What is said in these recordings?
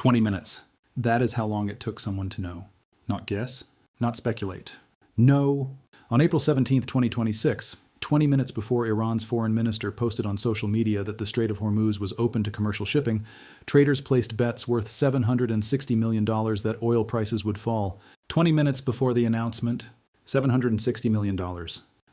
20 minutes. That is how long it took someone to know. Not guess, not speculate. Know. On April 17, 2026, 20 minutes before Iran's foreign minister posted on social media that the Strait of Hormuz was open to commercial shipping, traders placed bets worth $760 million that oil prices would fall. 20 minutes before the announcement, $760 million.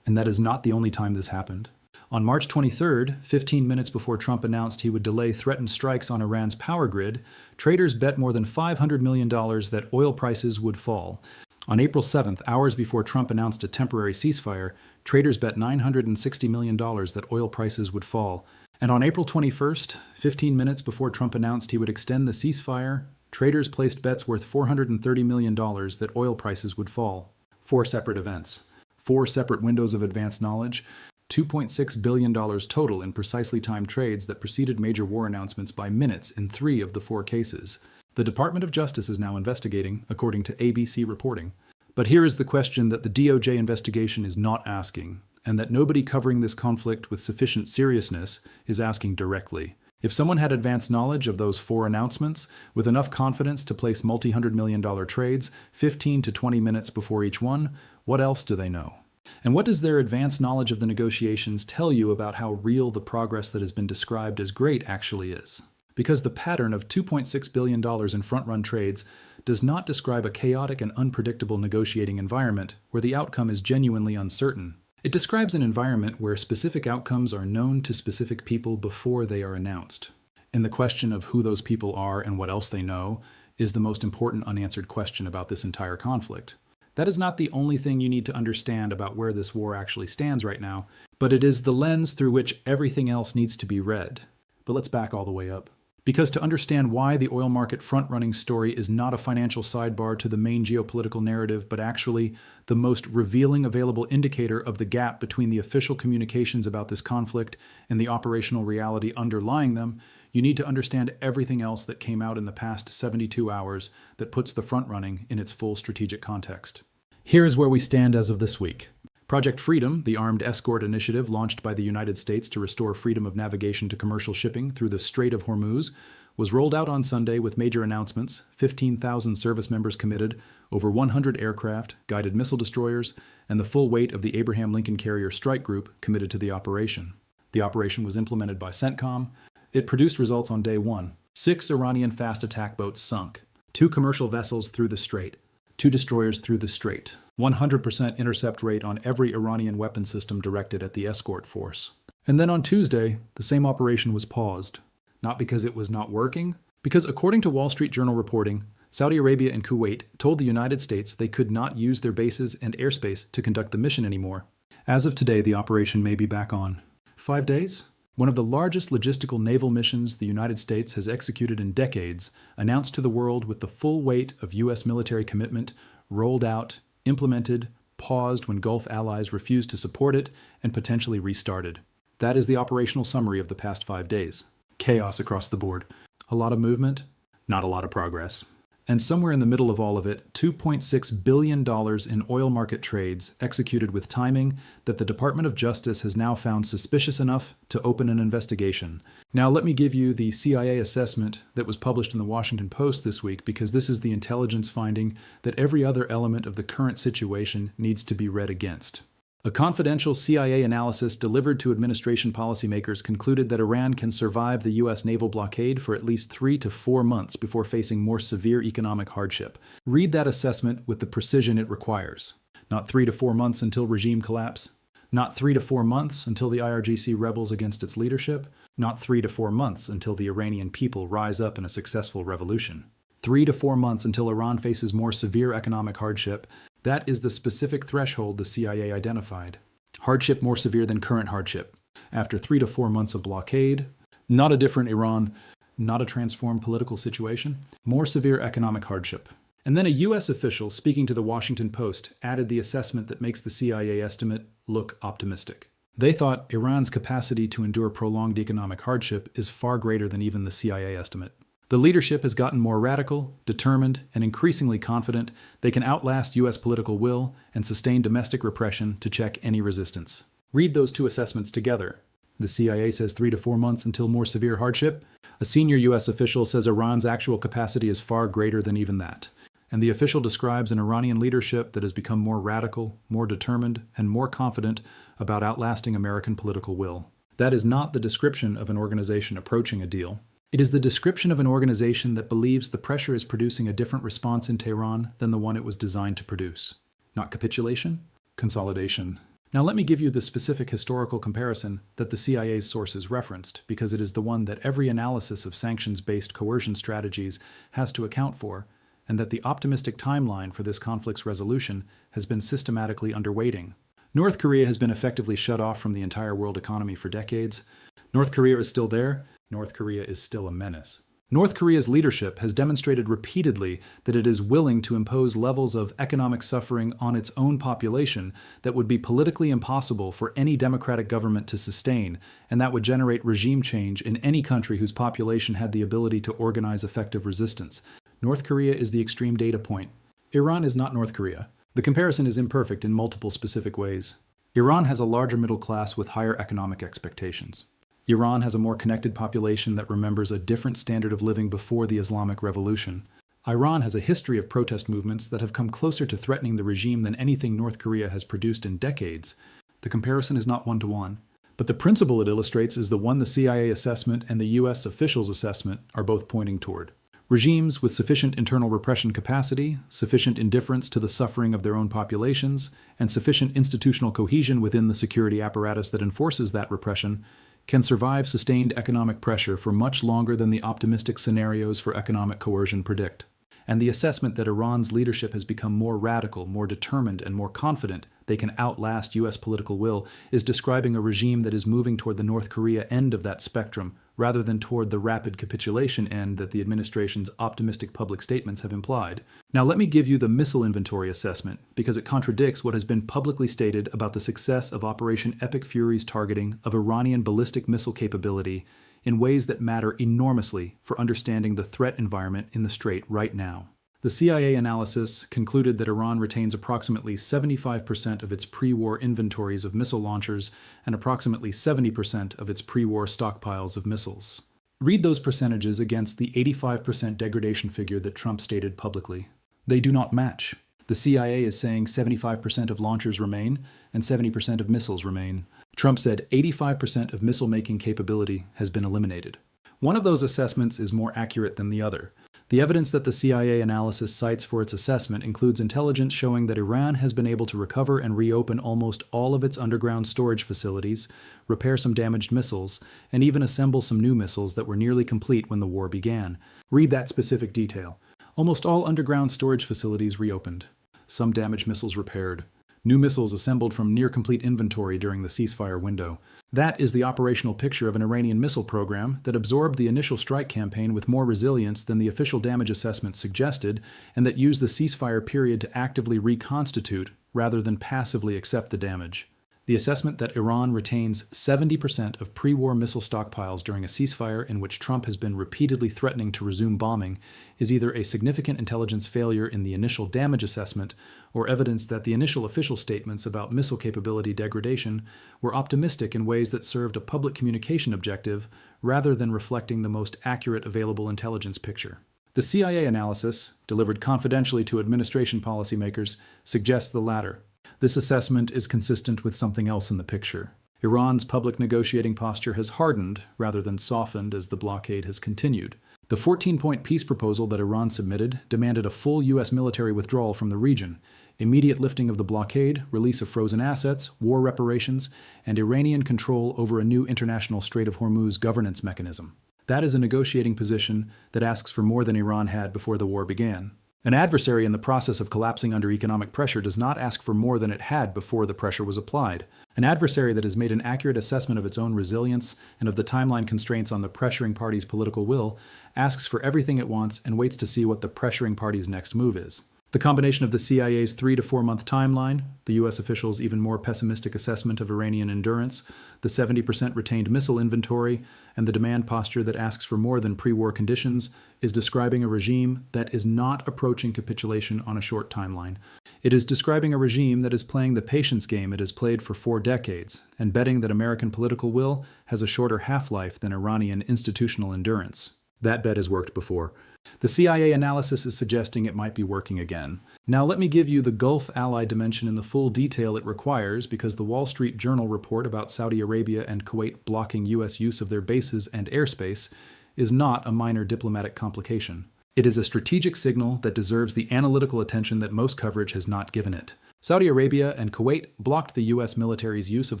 And that is not the only time this happened. On March 23rd, 15 minutes before Trump announced he would delay threatened strikes on Iran's power grid, traders bet more than $500 million that oil prices would fall. On April 7th, hours before Trump announced a temporary ceasefire, traders bet $960 million that oil prices would fall. And on April 21st, 15 minutes before Trump announced he would extend the ceasefire, traders placed bets worth $430 million that oil prices would fall. 4 separate events. 4 separate windows of advanced knowledge. $2.6 billion total in precisely timed trades that preceded major war announcements by minutes in 3 of the 4 cases. The Department of Justice is now investigating, according to ABC reporting. But here is the question that the DOJ investigation is not asking, and that nobody covering this conflict with sufficient seriousness is asking directly. If someone had advanced knowledge of those 4 announcements, with enough confidence to place multi-hundred-million-dollar trades 15 to 20 minutes before each one, what else do they know? And what does their advanced knowledge of the negotiations tell you about how real the progress that has been described as great actually is? Because the pattern of $2.6 billion in front-run trades does not describe a chaotic and unpredictable negotiating environment where the outcome is genuinely uncertain. It describes an environment where specific outcomes are known to specific people before they are announced. And the question of who those people are and what else they know is the most important unanswered question about this entire conflict. That is not the only thing you need to understand about where this war actually stands right now, but it is the lens through which everything else needs to be read. But let's back all the way up. Because to understand why the oil market front-running story is not a financial sidebar to the main geopolitical narrative, but actually the most revealing available indicator of the gap between the official communications about this conflict and the operational reality underlying them, you need to understand everything else that came out in the past 72 hours that puts the front-running in its full strategic context. Here is where we stand as of this week. Project Freedom, the armed escort initiative launched by the United States to restore freedom of navigation to commercial shipping through the Strait of Hormuz, was rolled out on Sunday with major announcements, 15,000 service members committed, over 100 aircraft, guided missile destroyers, and the full weight of the Abraham Lincoln Carrier Strike Group committed to the operation. The operation was implemented by CENTCOM. It produced results on day 1. 6 Iranian fast attack boats sunk, 2 commercial vessels through the strait, 2 destroyers through the strait, 100% intercept rate on every Iranian weapon system directed at the escort force. And then on Tuesday, the same operation was paused. Not because it was not working, because according to Wall Street Journal reporting, Saudi Arabia and Kuwait told the United States they could not use their bases and airspace to conduct the mission anymore. As of today, the operation may be back on. 5 days? One of the largest logistical naval missions the United States has executed in decades, announced to the world with the full weight of U.S. military commitment, rolled out, implemented, paused when Gulf allies refused to support it, and potentially restarted. That is the operational summary of the past 5 days. Chaos across the board. A lot of movement, not a lot of progress. And somewhere in the middle of all of it, $2.6 billion in oil market trades executed with timing that the Department of Justice has now found suspicious enough to open an investigation. Now let me give you the CIA assessment that was published in the Washington Post this week, because this is the intelligence finding that every other element of the current situation needs to be read against. A confidential CIA analysis delivered to administration policymakers concluded that Iran can survive the U.S. naval blockade for at least 3 to 4 months before facing more severe economic hardship. Read that assessment with the precision it requires. Not 3 to 4 months until regime collapse. Not 3 to 4 months until the IRGC rebels against its leadership. Not 3 to 4 months until the Iranian people rise up in a successful revolution. 3 to 4 months until Iran faces more severe economic hardship. That is the specific threshold the CIA identified. Hardship more severe than current hardship. After 3 to 4 months of blockade, not a different Iran, not a transformed political situation, more severe economic hardship. And then a U.S. official speaking to the Washington Post added the assessment that makes the CIA estimate look optimistic. They thought Iran's capacity to endure prolonged economic hardship is far greater than even the CIA estimate. The leadership has gotten more radical, determined, and increasingly confident they can outlast U.S. political will and sustain domestic repression to check any resistance. Read those 2 assessments together. The CIA says 3 to 4 months until more severe hardship. A senior U.S. official says Iran's actual capacity is far greater than even that. And the official describes an Iranian leadership that has become more radical, more determined, and more confident about outlasting American political will. That is not the description of an organization approaching a deal. It is the description of an organization that believes the pressure is producing a different response in Tehran than the one it was designed to produce. Not capitulation, consolidation. Now let me give you the specific historical comparison that the CIA's sources referenced, because it is the one that every analysis of sanctions-based coercion strategies has to account for, and that the optimistic timeline for this conflict's resolution has been systematically underweighting. North Korea has been effectively shut off from the entire world economy for decades. North Korea is still there. North Korea is still a menace. North Korea's leadership has demonstrated repeatedly that it is willing to impose levels of economic suffering on its own population that would be politically impossible for any democratic government to sustain, and that would generate regime change in any country whose population had the ability to organize effective resistance. North Korea is the extreme data point. Iran is not North Korea. The comparison is imperfect in multiple specific ways. Iran has a larger middle class with higher economic expectations. Iran has a more connected population that remembers a different standard of living before the Islamic Revolution. Iran has a history of protest movements that have come closer to threatening the regime than anything North Korea has produced in decades. The comparison is not one-to-one. But the principle it illustrates is the one the CIA assessment and the U.S. officials' assessment are both pointing toward. Regimes with sufficient internal repression capacity, sufficient indifference to the suffering of their own populations, and sufficient institutional cohesion within the security apparatus that enforces that repression can survive sustained economic pressure for much longer than the optimistic scenarios for economic coercion predict. And the assessment that Iran's leadership has become more radical, more determined, and more confident they can outlast U.S. political will is describing a regime that is moving toward the North Korea end of that spectrum, rather than toward the rapid capitulation end that the administration's optimistic public statements have implied. Now let me give you the missile inventory assessment, because it contradicts what has been publicly stated about the success of Operation Epic Fury's targeting of Iranian ballistic missile capability in ways that matter enormously for understanding the threat environment in the Strait right now. The CIA analysis concluded that Iran retains approximately 75% of its pre-war inventories of missile launchers and approximately 70% of its pre-war stockpiles of missiles. Read those percentages against the 85% degradation figure that Trump stated publicly. They do not match. The CIA is saying 75% of launchers remain and 70% of missiles remain. Trump said 85% of missile-making capability has been eliminated. One of those assessments is more accurate than the other. The evidence that the CIA analysis cites for its assessment includes intelligence showing that Iran has been able to recover and reopen almost all of its underground storage facilities, repair some damaged missiles, and even assemble some new missiles that were nearly complete when the war began. Read that specific detail. Almost all underground storage facilities reopened. Some damaged missiles repaired. New missiles assembled from near-complete inventory during the ceasefire window. That is the operational picture of an Iranian missile program that absorbed the initial strike campaign with more resilience than the official damage assessment suggested, and that used the ceasefire period to actively reconstitute rather than passively accept the damage. The assessment that Iran retains 70% of pre-war missile stockpiles during a ceasefire in which Trump has been repeatedly threatening to resume bombing is either a significant intelligence failure in the initial damage assessment or evidence that the initial official statements about missile capability degradation were optimistic in ways that served a public communication objective rather than reflecting the most accurate available intelligence picture. The CIA analysis, delivered confidentially to administration policymakers, suggests the latter. This assessment is consistent with something else in the picture. Iran's public negotiating posture has hardened rather than softened as the blockade has continued. The 14-point peace proposal that Iran submitted demanded a full U.S. military withdrawal from the region, immediate lifting of the blockade, release of frozen assets, war reparations, and Iranian control over a new international Strait of Hormuz governance mechanism. That is a negotiating position that asks for more than Iran had before the war began. An adversary in the process of collapsing under economic pressure does not ask for more than it had before the pressure was applied. An adversary that has made an accurate assessment of its own resilience and of the timeline constraints on the pressuring party's political will asks for everything it wants and waits to see what the pressuring party's next move is. The combination of the CIA's 3 to 4 month timeline, the U.S. officials' even more pessimistic assessment of Iranian endurance, the 70% retained missile inventory, and the demand posture that asks for more than pre-war conditions is describing a regime that is not approaching capitulation on a short timeline. It is describing a regime that is playing the patience game it has played for 4 decades and betting that American political will has a shorter half-life than Iranian institutional endurance. That bet has worked before. The CIA analysis is suggesting it might be working again. Now let me give you the Gulf ally dimension in the full detail it requires, because the Wall Street Journal report about Saudi Arabia and Kuwait blocking U.S. use of their bases and airspace is not a minor diplomatic complication. It is a strategic signal that deserves the analytical attention that most coverage has not given it. Saudi Arabia and Kuwait blocked the U.S. military's use of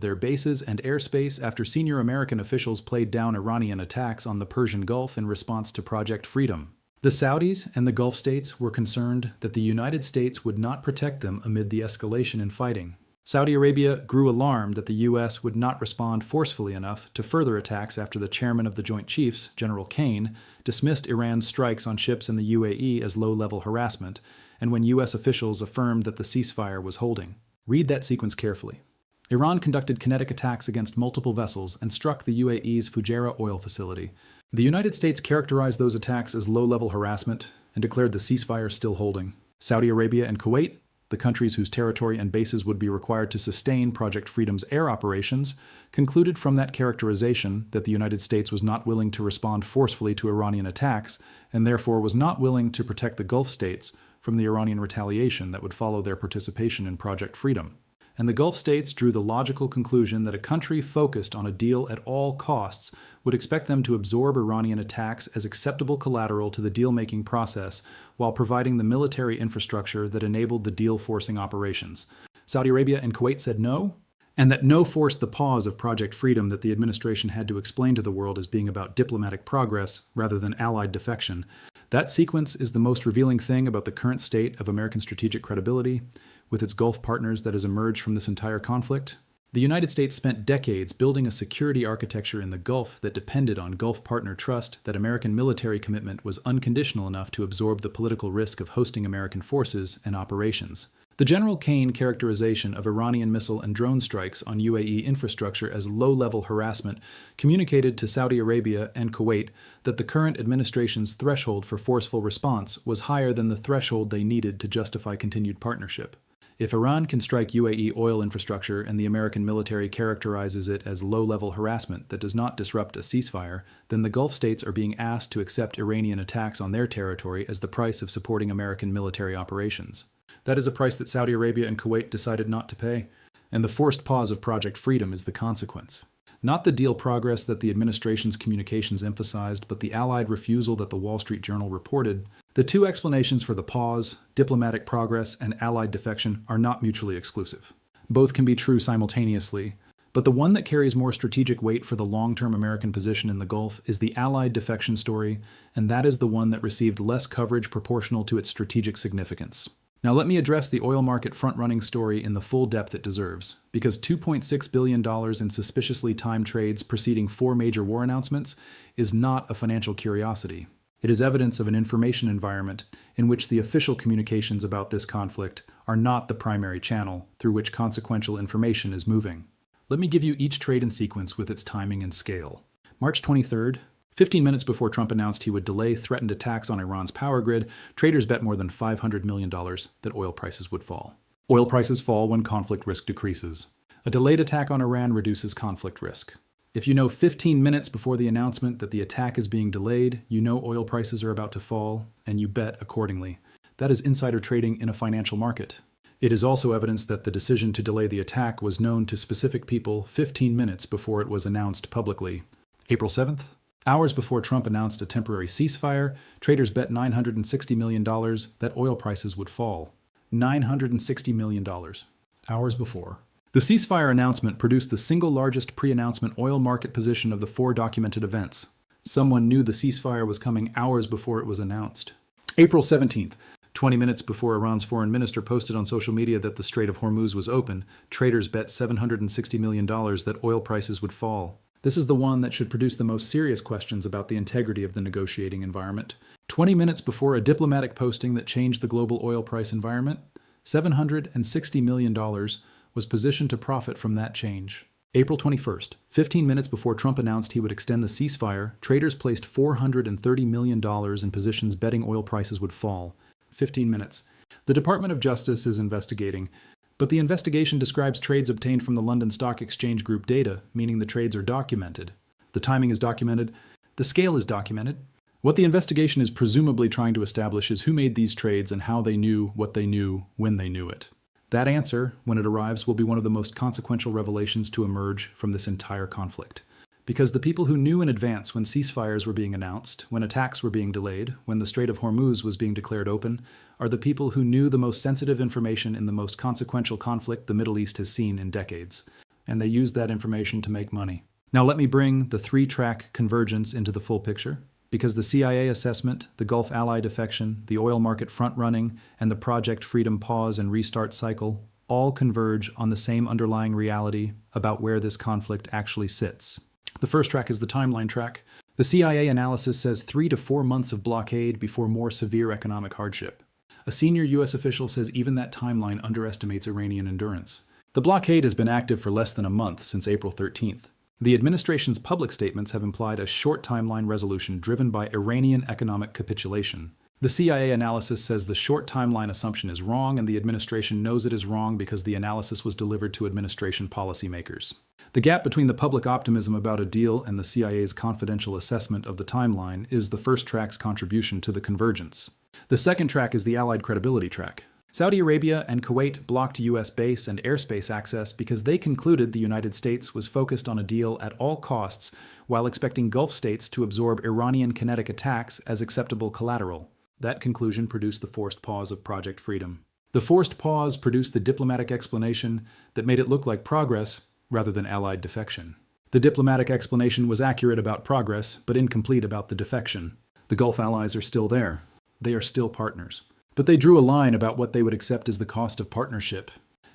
their bases and airspace after senior American officials played down Iranian attacks on the Persian Gulf in response to Project Freedom. The Saudis and the Gulf states were concerned that the United States would not protect them amid the escalation in fighting. Saudi Arabia grew alarmed that the U.S. would not respond forcefully enough to further attacks after the chairman of the Joint Chiefs, General Kane, dismissed Iran's strikes on ships in the UAE as low-level harassment, and when U.S. officials affirmed that the ceasefire was holding. Read that sequence carefully. Iran conducted kinetic attacks against multiple vessels and struck the UAE's Fujairah oil facility. The United States characterized those attacks as low-level harassment and declared the ceasefire still holding. Saudi Arabia and Kuwait, the countries whose territory and bases would be required to sustain Project Freedom's air operations, concluded from that characterization that the United States was not willing to respond forcefully to Iranian attacks and therefore was not willing to protect the Gulf states from the Iranian retaliation that would follow their participation in Project Freedom. And the Gulf states drew the logical conclusion that a country focused on a deal at all costs would expect them to absorb Iranian attacks as acceptable collateral to the deal-making process while providing the military infrastructure that enabled the deal-forcing operations. Saudi Arabia and Kuwait said no, and that no forced the pause of Project Freedom that the administration had to explain to the world as being about diplomatic progress rather than allied defection. That sequence is the most revealing thing about the current state of American strategic credibility with its Gulf partners that has emerged from this entire conflict. The United States spent decades building a security architecture in the Gulf that depended on Gulf partner trust that American military commitment was unconditional enough to absorb the political risk of hosting American forces and operations. The General Kane characterization of Iranian missile and drone strikes on UAE infrastructure as low-level harassment communicated to Saudi Arabia and Kuwait that the current administration's threshold for forceful response was higher than the threshold they needed to justify continued partnership. If Iran can strike UAE oil infrastructure and the American military characterizes it as low-level harassment that does not disrupt a ceasefire, then the Gulf states are being asked to accept Iranian attacks on their territory as the price of supporting American military operations. That is a price that Saudi Arabia and Kuwait decided not to pay, and the forced pause of Project Freedom is the consequence. Not the deal progress that the administration's communications emphasized, but the allied refusal that the Wall Street Journal reported. The two explanations for the pause, diplomatic progress, and allied defection are not mutually exclusive. Both can be true simultaneously, but the one that carries more strategic weight for the long-term American position in the Gulf is the allied defection story, and that is the one that received less coverage proportional to its strategic significance. Now let me address the oil market front-running story in the full depth it deserves, because $2.6 billion in suspiciously timed trades preceding 4 major war announcements is not a financial curiosity. It is evidence of an information environment in which the official communications about this conflict are not the primary channel through which consequential information is moving. Let me give you each trade in sequence with its timing and scale. March 23rd, 15 minutes before Trump announced he would delay threatened attacks on Iran's power grid, traders bet more than $500 million that oil prices would fall. Oil prices fall when conflict risk decreases. A delayed attack on Iran reduces conflict risk. If you know 15 minutes before the announcement that the attack is being delayed, you know oil prices are about to fall, and you bet accordingly. That is insider trading in a financial market. It is also evidence that the decision to delay the attack was known to specific people 15 minutes before it was announced publicly. April 7th, hours before Trump announced a temporary ceasefire, traders bet $960 million that oil prices would fall. $960 million. Hours before. The ceasefire announcement produced the single largest pre-announcement oil market position of the 4 documented events. Someone knew the ceasefire was coming hours before it was announced. April 17th, 20 minutes before Iran's foreign minister posted on social media that the Strait of Hormuz was open, traders bet $760 million that oil prices would fall. This is the one that should produce the most serious questions about the integrity of the negotiating environment. 20 minutes before a diplomatic posting that changed the global oil price environment, $760 million was positioned to profit from that change. April 21st, 15 minutes before Trump announced he would extend the ceasefire, traders placed $430 million in positions betting oil prices would fall. 15 minutes. The Department of Justice is investigating, but the investigation describes trades obtained from the London Stock Exchange Group data, meaning the trades are documented. The timing is documented. The scale is documented. What the investigation is presumably trying to establish is who made these trades and how they knew what they knew when they knew it. That answer, when it arrives, will be one of the most consequential revelations to emerge from this entire conflict. Because the people who knew in advance when ceasefires were being announced, when attacks were being delayed, when the Strait of Hormuz was being declared open, are the people who knew the most sensitive information in the most consequential conflict the Middle East has seen in decades. And they used that information to make money. Now let me bring the three-track convergence into the full picture. Because the CIA assessment, the Gulf ally defection, the oil market front-running, and the Project Freedom pause and restart cycle all converge on the same underlying reality about where this conflict actually sits. The first track is the timeline track. The CIA analysis says 3 to 4 months of blockade before more severe economic hardship. A senior U.S. official says even that timeline underestimates Iranian endurance. The blockade has been active for less than a month since April 13th. The administration's public statements have implied a short timeline resolution driven by Iranian economic capitulation. The CIA analysis says the short timeline assumption is wrong, and the administration knows it is wrong because the analysis was delivered to administration policymakers. The gap between the public optimism about a deal and the CIA's confidential assessment of the timeline is the first track's contribution to the convergence. The second track is the Allied credibility track. Saudi Arabia and Kuwait blocked U.S. base and airspace access because they concluded the United States was focused on a deal at all costs while expecting Gulf states to absorb Iranian kinetic attacks as acceptable collateral. That conclusion produced the forced pause of Project Freedom. The forced pause produced the diplomatic explanation that made it look like progress rather than Allied defection. The diplomatic explanation was accurate about progress, but incomplete about the defection. The Gulf allies are still there. They are still partners. But they drew a line about what they would accept as the cost of partnership.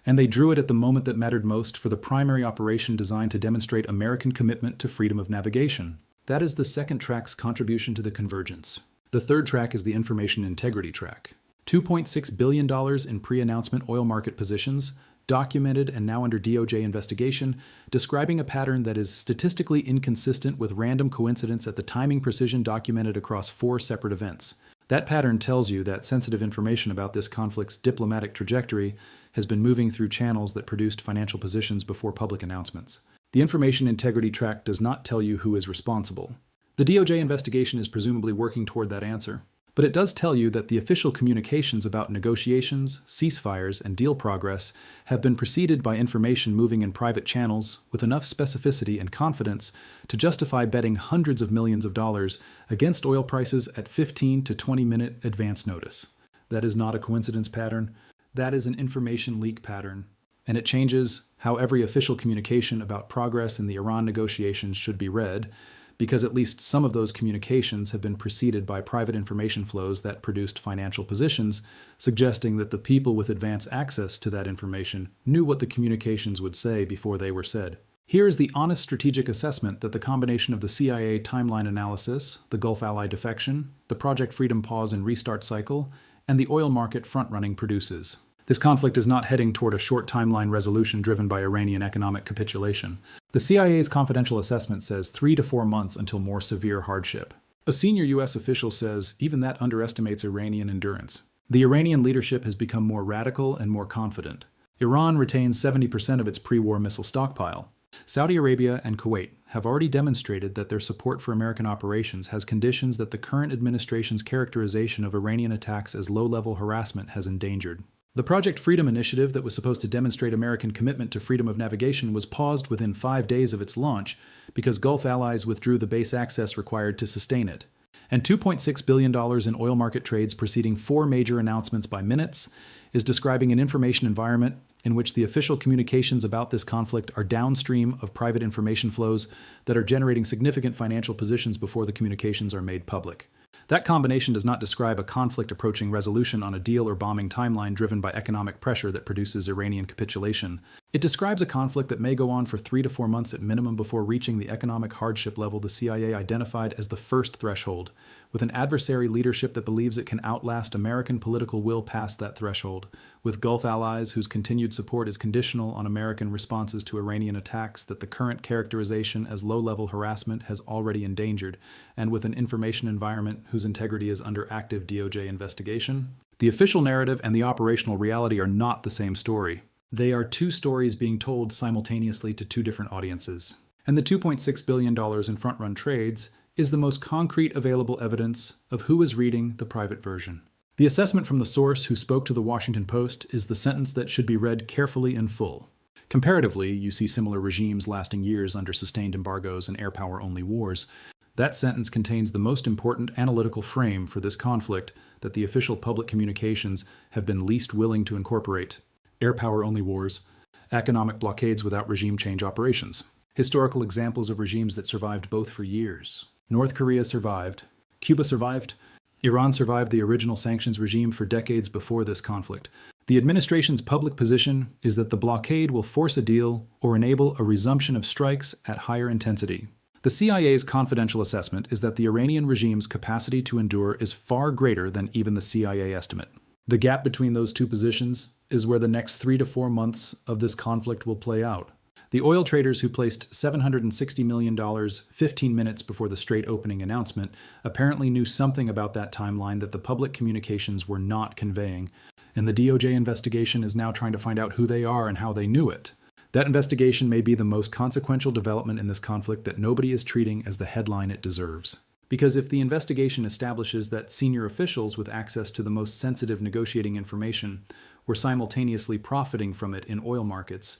And they drew it at the moment that mattered most for the primary operation designed to demonstrate American commitment to freedom of navigation. That is the second track's contribution to the convergence. The third track is the information integrity track. $2.6 billion in pre-announcement oil market positions, documented and now under DOJ investigation, describing a pattern that is statistically inconsistent with random coincidence at the timing precision documented across 4 separate events. That pattern tells you that sensitive information about this conflict's diplomatic trajectory has been moving through channels that produced financial positions before public announcements. The information integrity track does not tell you who is responsible. The DOJ investigation is presumably working toward that answer, but it does tell you that the official communications about negotiations, ceasefires, and deal progress have been preceded by information moving in private channels with enough specificity and confidence to justify betting hundreds of millions of dollars against oil prices at 15 to 20-minute advance notice. That is not a coincidence pattern. That is an information leak pattern, and it changes how every official communication about progress in the Iran negotiations should be read, because at least some of those communications have been preceded by private information flows that produced financial positions, suggesting that the people with advance access to that information knew what the communications would say before they were said. Here is the honest strategic assessment that the combination of the CIA timeline analysis, the Gulf ally defection, the Project Freedom pause and restart cycle, and the oil market front-running produces. This conflict is not heading toward a short timeline resolution driven by Iranian economic capitulation. The CIA's confidential assessment says 3 to 4 months until more severe hardship. A senior U.S. official says even that underestimates Iranian endurance. The Iranian leadership has become more radical and more confident. Iran retains 70% of its pre-war missile stockpile. Saudi Arabia and Kuwait have already demonstrated that their support for American operations has conditions that the current administration's characterization of Iranian attacks as low-level harassment has endangered. The Project Freedom initiative that was supposed to demonstrate American commitment to freedom of navigation was paused within 5 days of its launch because Gulf allies withdrew the base access required to sustain it. And $2.6 billion in oil market trades preceding 4 major announcements by minutes is describing an information environment in which the official communications about this conflict are downstream of private information flows that are generating significant financial positions before the communications are made public. That combination does not describe a conflict approaching resolution on a deal or bombing timeline driven by economic pressure that produces Iranian capitulation. It describes a conflict that may go on for 3 to 4 months at minimum before reaching the economic hardship level the CIA identified as the first threshold, with an adversary leadership that believes it can outlast American political will past that threshold, with Gulf allies whose continued support is conditional on American responses to Iranian attacks that the current characterization as low-level harassment has already endangered, and with an information environment whose integrity is under active DOJ investigation. The official narrative and the operational reality are not the same story. They are two stories being told simultaneously to two different audiences. And the $2.6 billion in front-run trades is the most concrete available evidence of who is reading the private version. The assessment from the source who spoke to the Washington Post is the sentence that should be read carefully and full. Comparatively, you see similar regimes lasting years under sustained embargoes and air power-only wars. That sentence contains the most important analytical frame for this conflict that the official public communications have been least willing to incorporate. Air power-only wars, economic blockades without regime change operations. Historical examples of regimes that survived both for years. North Korea survived. Cuba survived. Iran survived the original sanctions regime for decades before this conflict. The administration's public position is that the blockade will force a deal or enable a resumption of strikes at higher intensity. The CIA's confidential assessment is that the Iranian regime's capacity to endure is far greater than even the CIA estimate. The gap between those two positions is where the next 3 to 4 months of this conflict will play out. The oil traders who placed $760 million 15 minutes before the Strait opening announcement apparently knew something about that timeline that the public communications were not conveying, and the DOJ investigation is now trying to find out who they are and how they knew it. That investigation may be the most consequential development in this conflict that nobody is treating as the headline it deserves. Because if the investigation establishes that senior officials with access to the most sensitive negotiating information were simultaneously profiting from it in oil markets,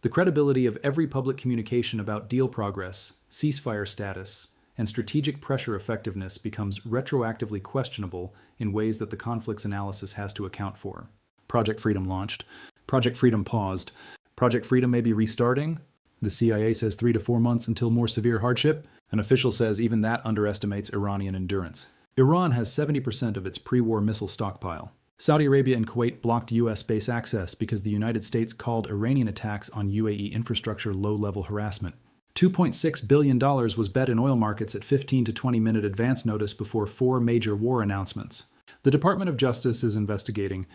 the credibility of every public communication about deal progress, ceasefire status, and strategic pressure effectiveness becomes retroactively questionable in ways that the conflict's analysis has to account for. Project Freedom launched. Project Freedom paused. Project Freedom may be restarting. The CIA says 3 to 4 months until more severe hardship. An official says even that underestimates Iranian endurance. Iran has 70% of its pre-war missile stockpile. Saudi Arabia and Kuwait blocked U.S. base access because the United States called Iranian attacks on UAE infrastructure low-level harassment. $2.6 billion was bet in oil markets at 15 to 20-minute advance notice before 4 major war announcements. The Department of Justice is investigating,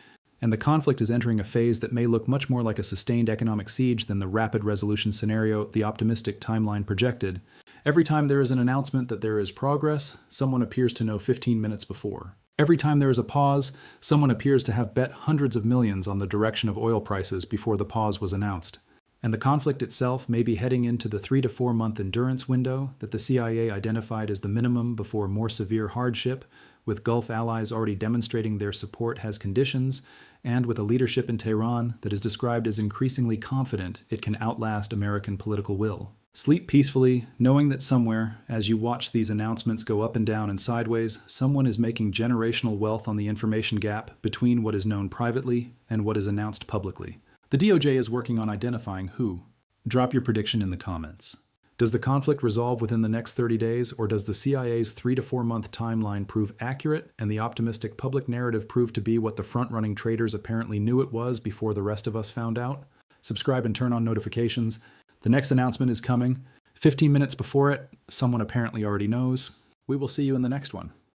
and the conflict is entering a phase that may look much more like a sustained economic siege than the rapid resolution scenario the optimistic timeline projected. Every time there is an announcement that there is progress, someone appears to know 15 minutes before. Every time there is a pause, someone appears to have bet hundreds of millions on the direction of oil prices before the pause was announced. And the conflict itself may be heading into the 3 to 4 month endurance window that the CIA identified as the minimum before more severe hardship, with Gulf allies already demonstrating their support has conditions, and with a leadership in Tehran that is described as increasingly confident it can outlast American political will. Sleep peacefully, knowing that somewhere, as you watch these announcements go up and down and sideways, someone is making generational wealth on the information gap between what is known privately and what is announced publicly. The DOJ is working on identifying who. Drop your prediction in the comments. Does the conflict resolve within the next 30 days, or does the CIA's 3 to 4 month timeline prove accurate and the optimistic public narrative prove to be what the front-running traders apparently knew it was before the rest of us found out? Subscribe and turn on notifications. The next announcement is coming. 15 minutes before it, someone apparently already knows. We will see you in the next one.